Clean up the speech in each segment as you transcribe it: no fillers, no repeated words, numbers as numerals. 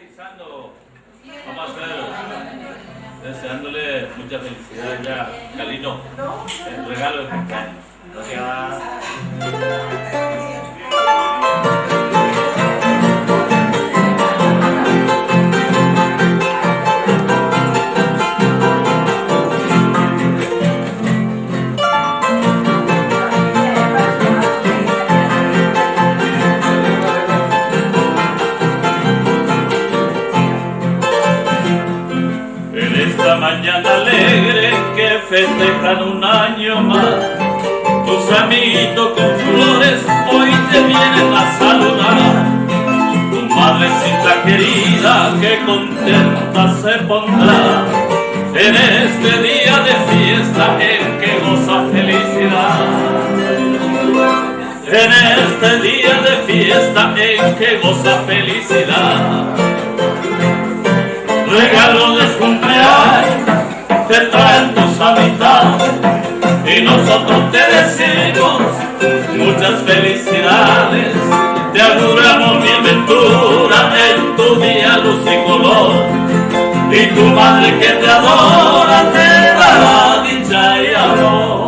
finalizando, vamos a hacer deseándole mucha felicidad ya, Calino, el regalo de cumpleaños. Gracias. Mañana alegre que festejan un año más, tus amiguitos con flores hoy te vienen a saludar. Tu madrecita querida que contenta se pondrá en este día de fiesta en que goza felicidad. En este día de fiesta en que goza felicidad. Regalo de cumpleaños te traen tus amistades y nosotros te decimos muchas felicidades. Te auguramos mil venturas en tu día, luz y color, y tu madre que te adora te dará dicha y amor.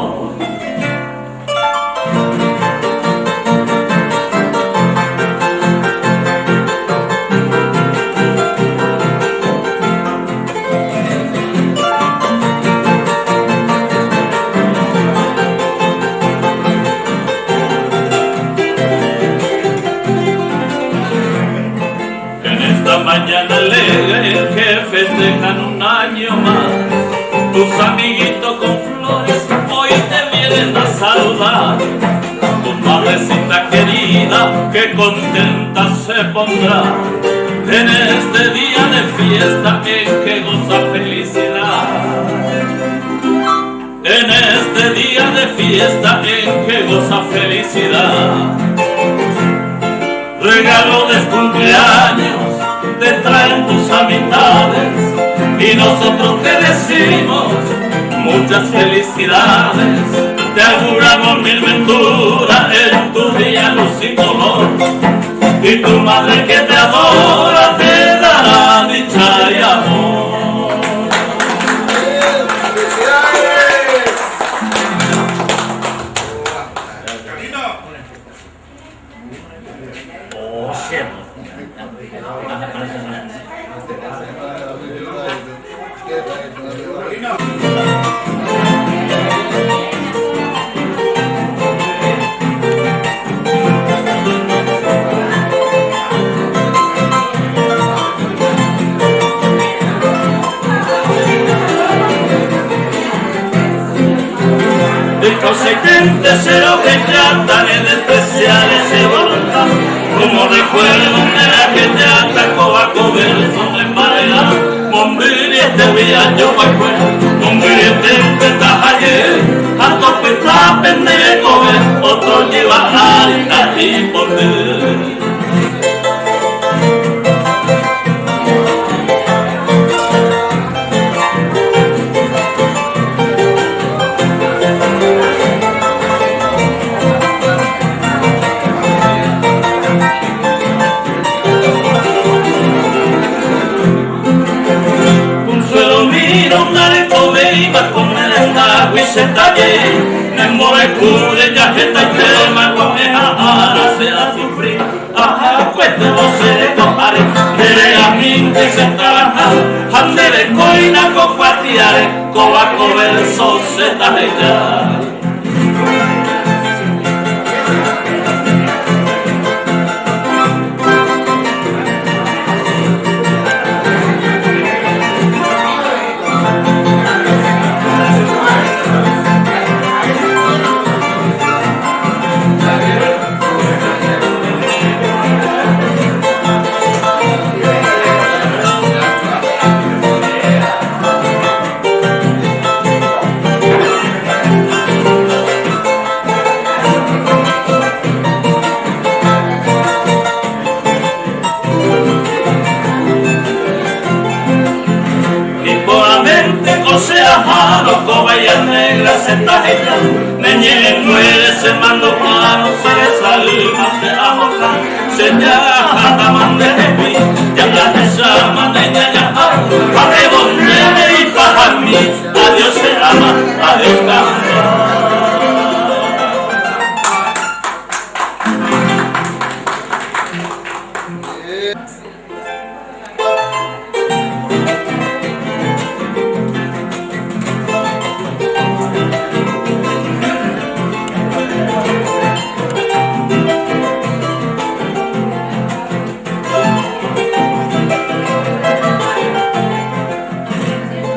Mañana alegre que festejan un año más, tus amiguitos con flores hoy te vienen a saludar. Tu madrecita querida que contenta se pondrá en este día de fiesta en que goza felicidad. En este día de fiesta en que goza felicidad. Regalo de cumpleaños te traen tus amistades y nosotros te decimos muchas felicidades. Te auguramos mil venturas en tu día, luz y color, y tu madre que te adora te dará dicha y amor. Deseo que tratan en especial ese voluntad, como recuerdo de la que te atacó a comer sobre marea. Bombiri este día yo me acuerdo, bombiri este estás ayer, a tope está pendiente comer, otro lleva alta y poder. Se talle, en molecule ya que está crema con esa ara se la sufrí. Ajá, pues te lo sé de topare, de a mí que se trabaja, ande de coina con cuartiare, coba cober so se talle. Me lleguen 9 semanas claro, se salga de la boca, se llama Taman de Hui, ya la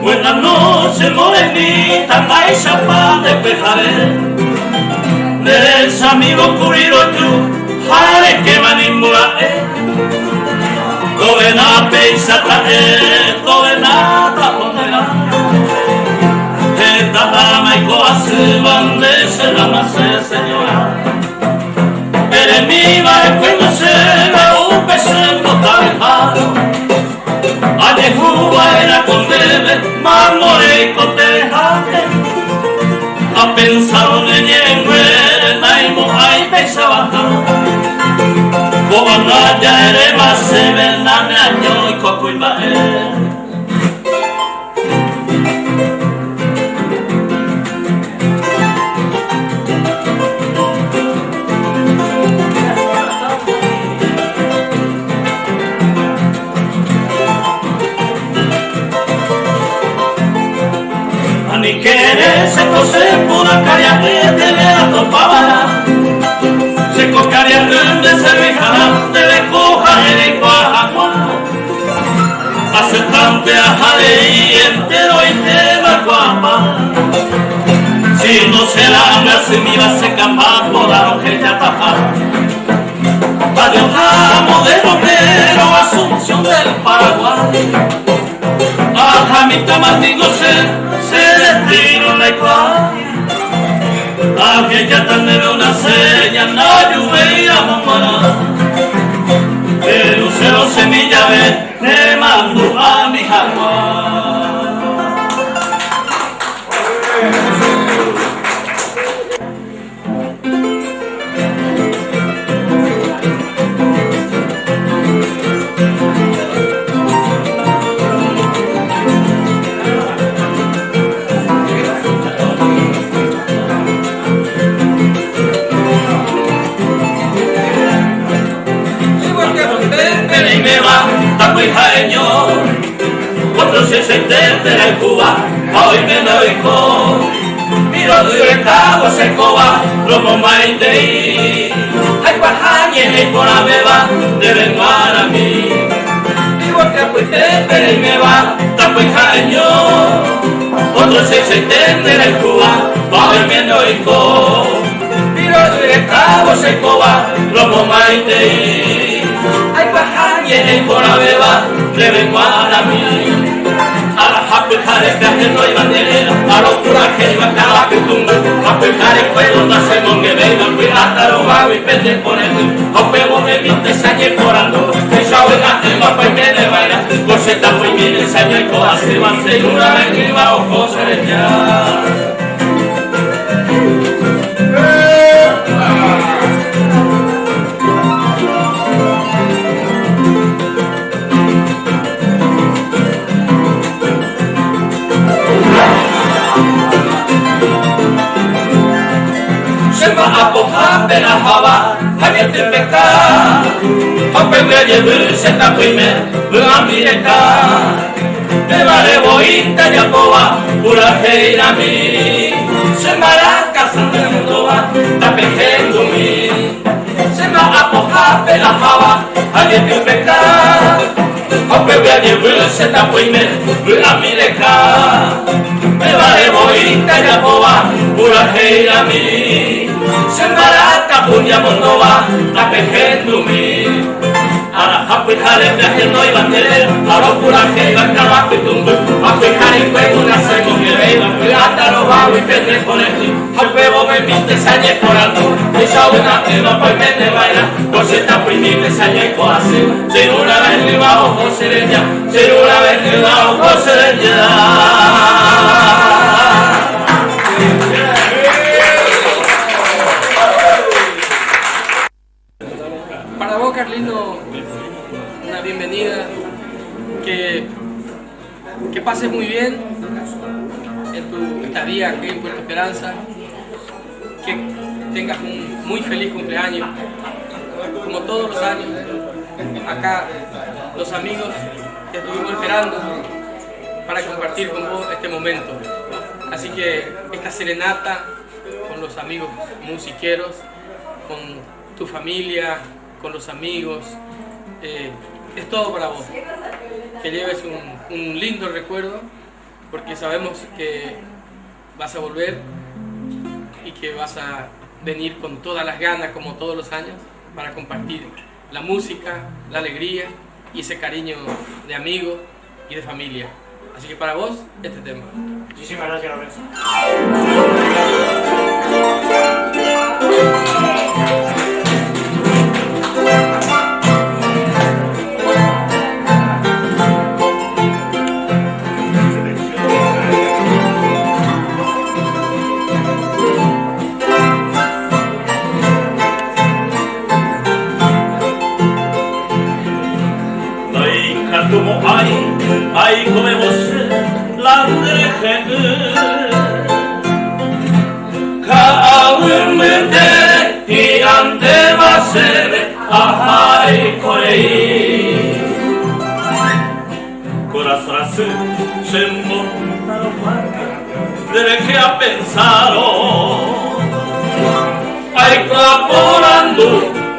Buenas noches, morenita, maíza pa' despejaré. Del amigo ocurrido tú, jare que manimbula, dove na pensa dove nata pondera. Esta dama y coase bande se la nace señora. Eres mi madre cuando se me un pesendo talejado. Ayer Cuba era con debe, más moreco te dejaste. Ha pensado en el naimo, ahí pensaba como no ya eres más severa, me año y coco y baje. Ni querer se cose pura caria que te vea topaba. Se cocaria de cervejana, de le coja en Guajagua. Aceptante a jale y entero y te va guapa. Si no se la me hace mira se cama por la rojella tapada. Adiós amo de Romero, Asunción del Paraguay. A Jamita Martín se destino la igual. Aquella tarde veo una seña, la lluvia y la mamá. De lucero semilla ve, le mando a mi jaguar. Otro se siente en Cuba, hoy me lo dijo. Miro de cabo se coba, lo bombain de ahí. Hay guajañe y por la beba, deben guardar a mí. Digo que fuiste, pero y me va, tapo y jareño. Otro se siente en Cuba, hoy me lo dijo. Miro de cabo se coba, lo bombain de ahí. Hay guajañe y por la beba, deben guardar a mí. A la japujare viaje no hay bandera, a los curajes iba cada cutumba. Japujare puedo nacer con que vengan, cuidar lo vago y pende por el a huevo me viste sañe corando. Que ya oiga el mapa y me de baila, coseta muy bien el sañe y coa se van segura vez que va o cosa de ya. Hape la java, había te pecar. Hape me llevé se ta primer, la mireka. Me vale boita ya boba, pura heira mi. Se maraca sangre mundoa, ta pejendo mi. Se ma hape la java, había te pecar. Hape me llevé se ta primer, la mireka. Me vale boita ya boba, pura heira mi. Sembarata punya mondoa, tapejendo mi. Ara hapujare viaje no hay bandera, aro puraje iba cada pitumbu. Hapujare juego una semo que veiva, cuidata lo vago y pende por el ti. Hapuevo me viste sañe por alto, y ya una tema pues me de baila. Coseta pues mi me sañe coase, si una vez le va ojo se le ya, si una vez le va ojo se le ya. Para vos, Carlino, una bienvenida, que pases muy bien en tu estadía aquí en Puerto Esperanza, que tengas un muy feliz cumpleaños, como todos los años, acá los amigos que estuvimos esperando para compartir con vos este momento. Así que esta serenata con los amigos musiqueros, con tu familia, con los amigos, es todo para vos. Que lleves un lindo recuerdo, porque sabemos que vas a volver y que vas a venir con todas las ganas, como todos los años, para compartir la música, la alegría y ese cariño de amigos y de familia. Así que para vos, este tema. Muchísimas gracias, Lorenzo. Ai come você landrehe kaumende hi ante vasebe ahai korei coração semmo deve que a pensaro ai colaborando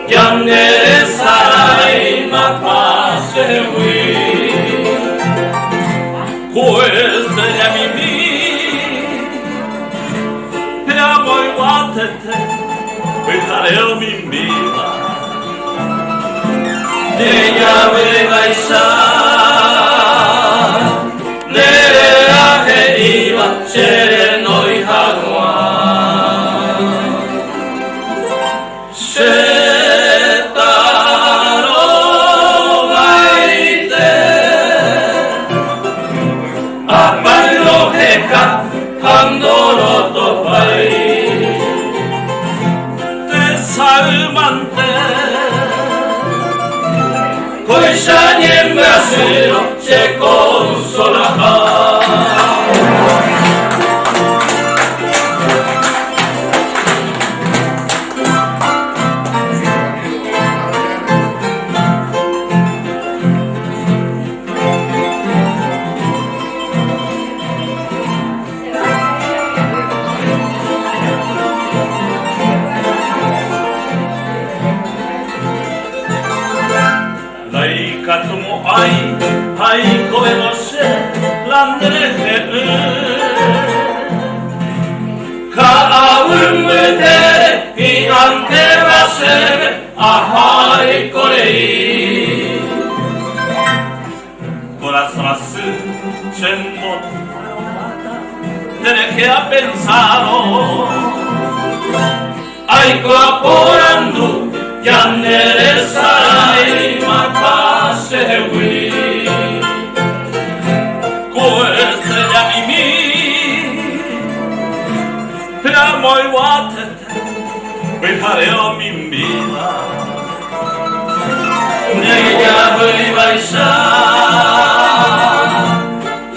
ya ne sarai ma passe questa è te amo e guardate pensare mi mira ella aveva i sa nera che iva c'era noi hagua Coisa in Brasile c'è consola. Ai come você l'andrete kaumete hi ante vasebe ahai korei coração semmo deve que a pensaro ai colaborando ya nere sarai ma passewi amo i guatete penjareo mi vida nella veniva i sa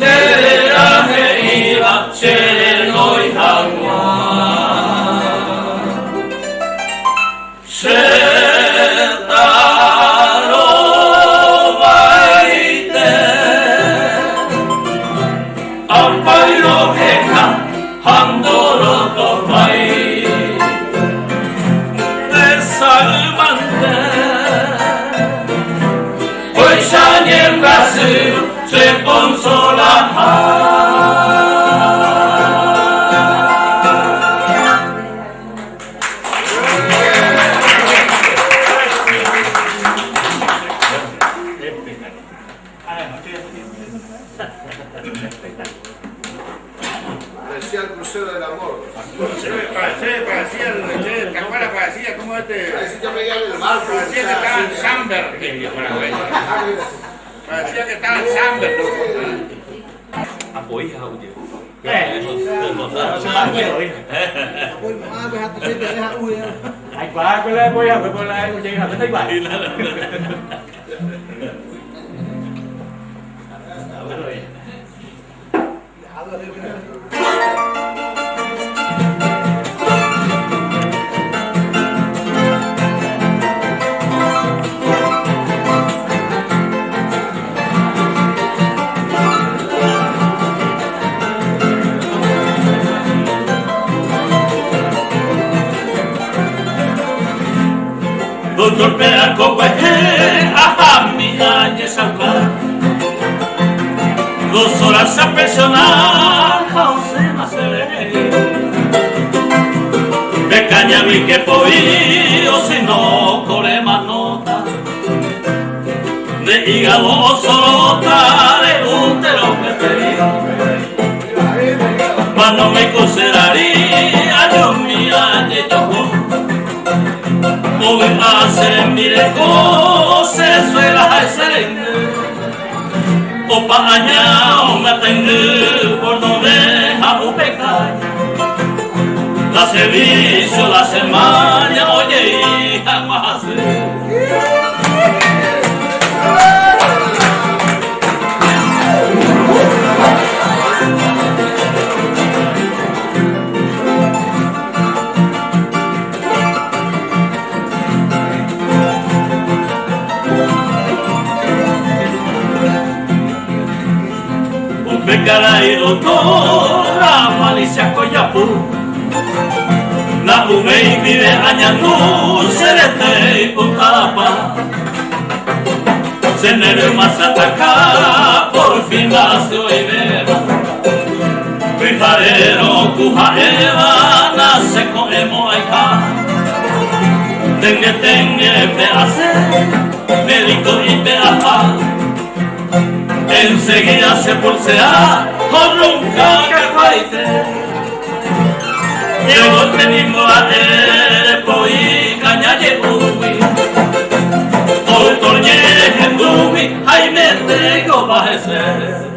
nera che iva c'era noi agua se consola. Parecía el crucero del amor. ¿Te acuerdas? Parecía como Parecía que veía el mar. Parecía que estaba en Samberg. Parecía que estaba en Samberg. Apoia audio. Hay quá cái lấy bôi hả với bôi lại của chị hả thấy vậy. torpea como es a mi año salvar 2 horas a presionar José Maceré me caña mi que podía si no corre más nota de hígado solo de útero que te digo mas no me consideraría yo mira de yo como hace mire cosas suela excelente o pañao me atendí por no dejar un pecado la servicio la semana oye hija más hacer Caray doctora Malicia Coyapú la Umei vive añanú Serete y Puntalapa se nere más ataca por fin nace oidera Rifarero Cujaeva nace con emoaica tengue pe hacer médico y pe afán enseguida se pulsea con nunca que faite llegó el mismo a él y cañalle ubi doctor Yejen Dubi Jaime tengo bajecer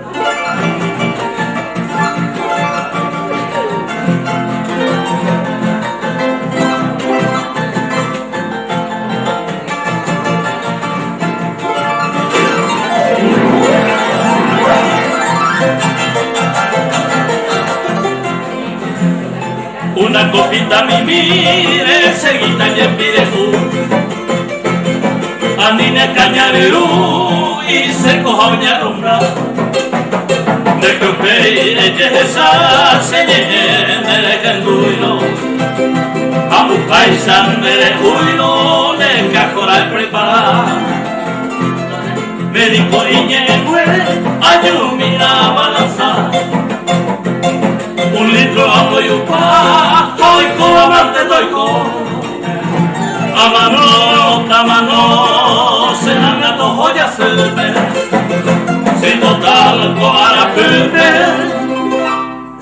una copita mi mire seguita y pide a niña cañarú y se coja una rumbra de que peire esa se llene de canduino a un paisan de huino de cajora preparar médico y ñegue ayúdame a balanzar 1 litro amo y un pa, toico, amante toico. Amano, se han a to joya selve. Si total coara pube,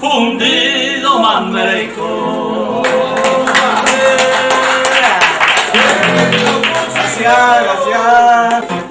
fundido manmereico. Gracias.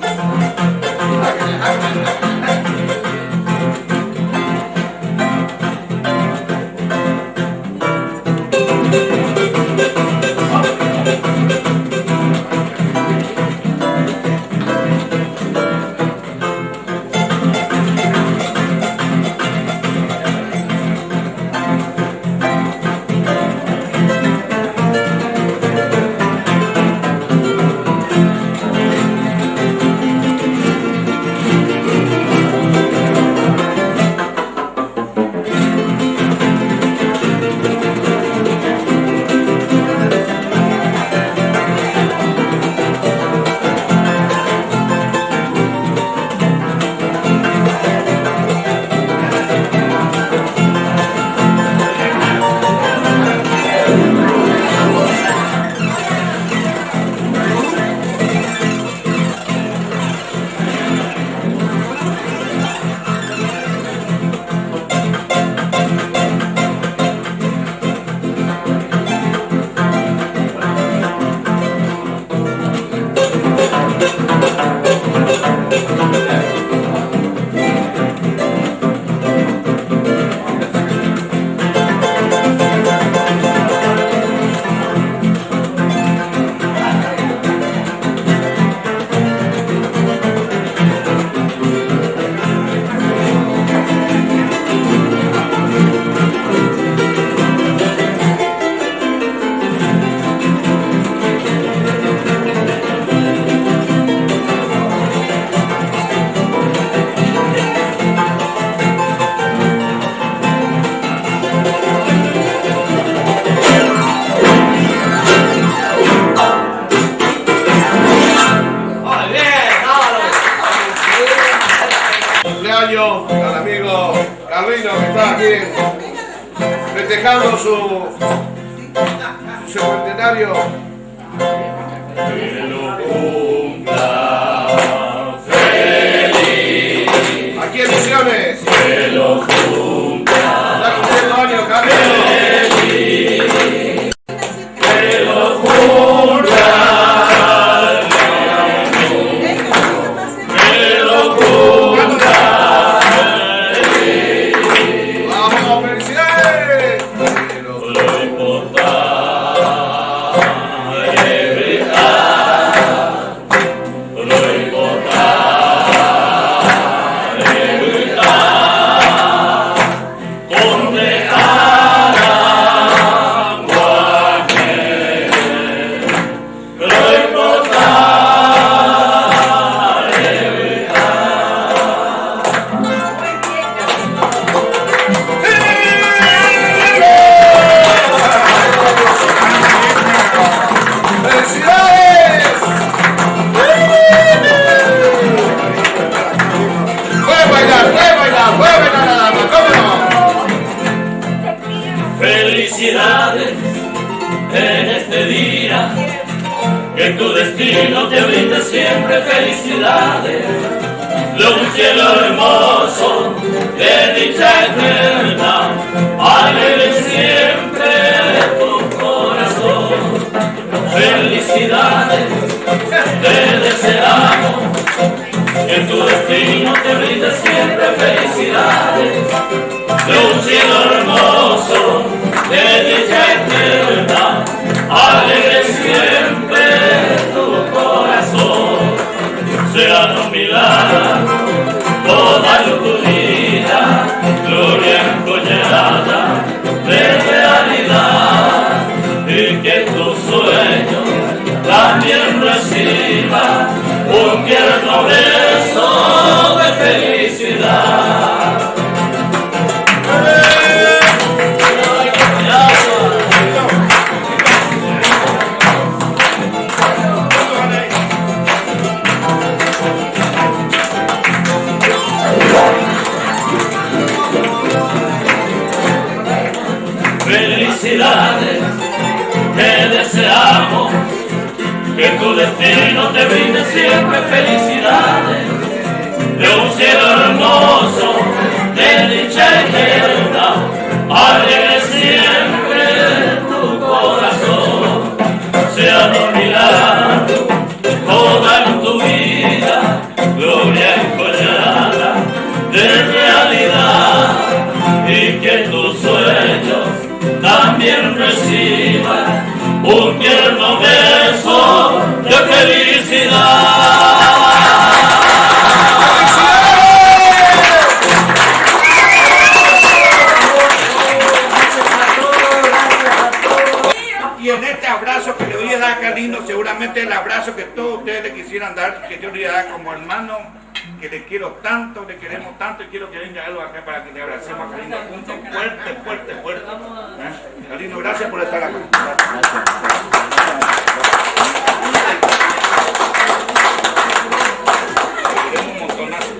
años al amigo Carlino que está aquí festejando su cincuentenario. Que lo cumpla feliz. Aquí en Misiones. Que lo cumpla. Está cumpliendo años, Carlino. Feliz. Que lo cumpla. Que lo cumpla. ¡Vamos, felicidades! Que lo Lo importante felicidades en este día, que tu destino te brinde siempre felicidades, de un cielo hermoso, de dicha eterna, alegre siempre tu corazón. Felicidades, te deseamos, que tu destino te brinde siempre felicidades, de un cielo hermoso, de dicha eterna, alegre siempre tu corazón. Sea tu milagro toda tu vida, gloria encollada de realidad, y que tu sueño también reciba un tierno beso de felicidad. Felicidades, te deseamos, que tu destino te brinde siempre felicidades, de un cielo hermoso, de dicha eterna, alegre siempre tu corazón. Sea tu milagro toda tu vida, gloria encollada de realidad, y que tus sueños también reciban un tierno beso de felicidad. Y en este abrazo que le voy a dar a Carlino, seguramente el abrazo que todos ustedes le quisieran dar, que yo le voy a dar como hermano, que le quiero tanto, le queremos tanto, y quiero que venga algo acá para que le abracemos a Carlino juntos, fuerte, fuerte, fuerte. Carlino, gracias por estar acá. Queremos un montonazo.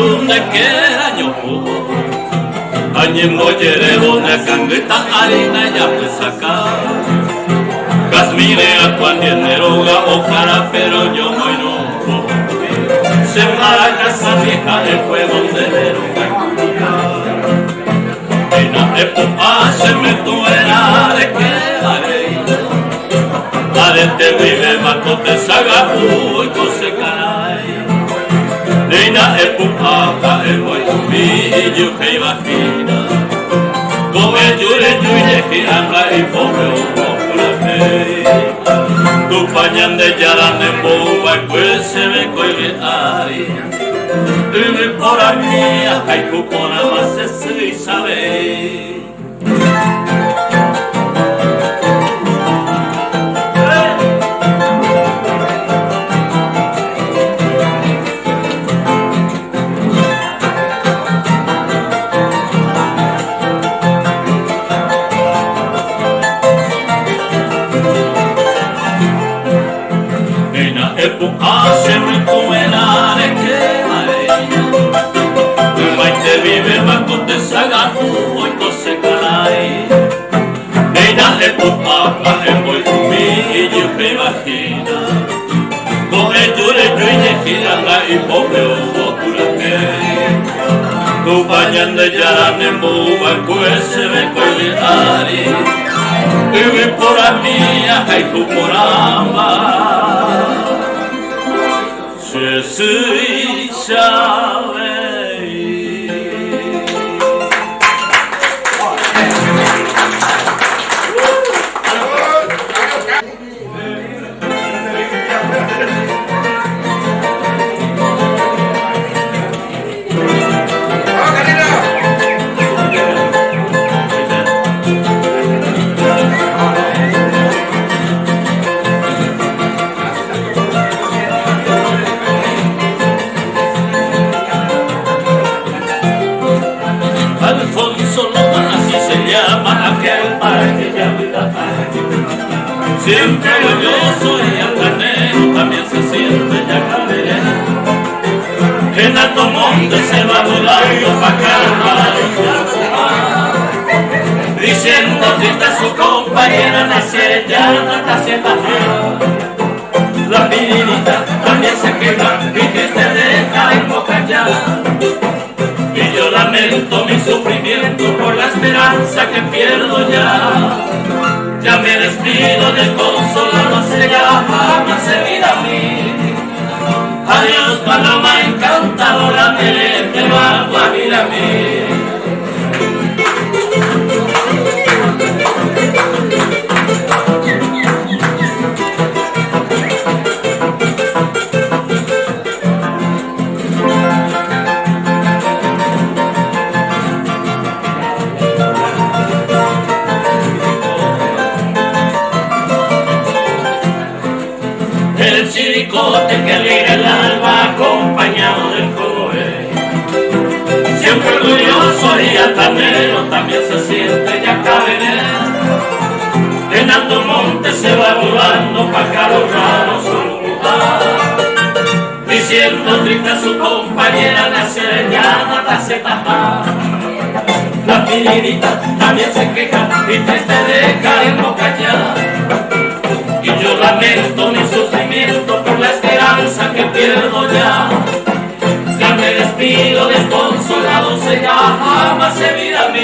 yunda que año añe mollere una cangreta harina ya pues acá Casmire a cuando neroga o cara pero yo muy no se para casa vieja el juego de neroga en la época se me tuera de que te vive mato te saga uy cose caray Neina epuaka el boy mi yo que imagina come yure yure giranga y pobre por tu pañan de yaran de boba pues se me coile ay y por aquí hay cupona más se sabe Hace rico en arequeare Maite vive mato te saga hoy cose caray Neina le popapa en voy mi y yo me imagina Coge yure yure giranga y pobre ojo curate Tu bañan de yaran en boba pues se me coile ari Y vi por a mía hay tu por ama Je suis jamais. Siempre orgulloso y altanero también se siente ya caberena En alto monte se va volando pa' calmar diciendo triste a su compañera nacer ya la caseta La pirinita también se queja y triste deja en boca ya Y yo lamento mi sufrimiento por la esperanza que pierdo ya Ya me despido del consolado, se jamás se vida a mí. Adiós paloma encantadora, me va a ir a mí. El chiricote que alegra el alba acompañado del cogoe Siempre orgulloso y altanero también se siente ya caberena En alto monte se va volando pa' caros raros su lugar Diciendo triste a su compañera nacer ya la taceta La pirinita también se queja y triste deja en boca ya Y yo lamento mi sufrimiento por la esperanza que pierdo ya Ya me despido desconsolado, se ya jamás se mira a mí